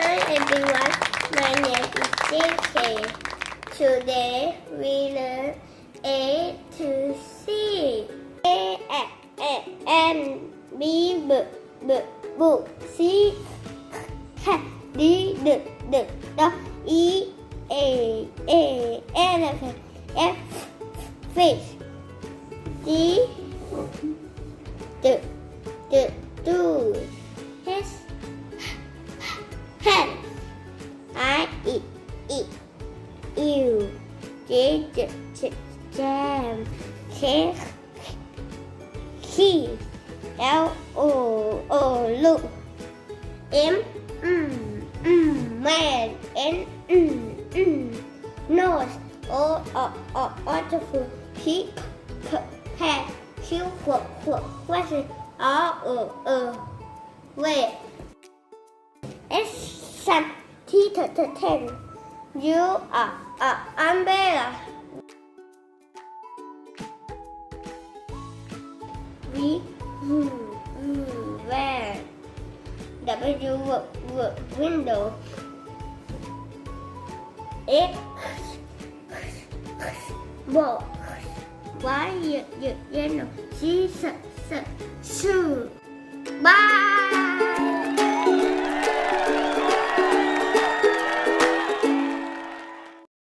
Hi everyone, my name is JK. Today we learn A to C. A and B B C D D E elephant F fish G do H hand I eat you jam cake key L O look M man N nose O octopus P cat Q question R wait S sun T ten U umbrella V where W window X box Y yellow Z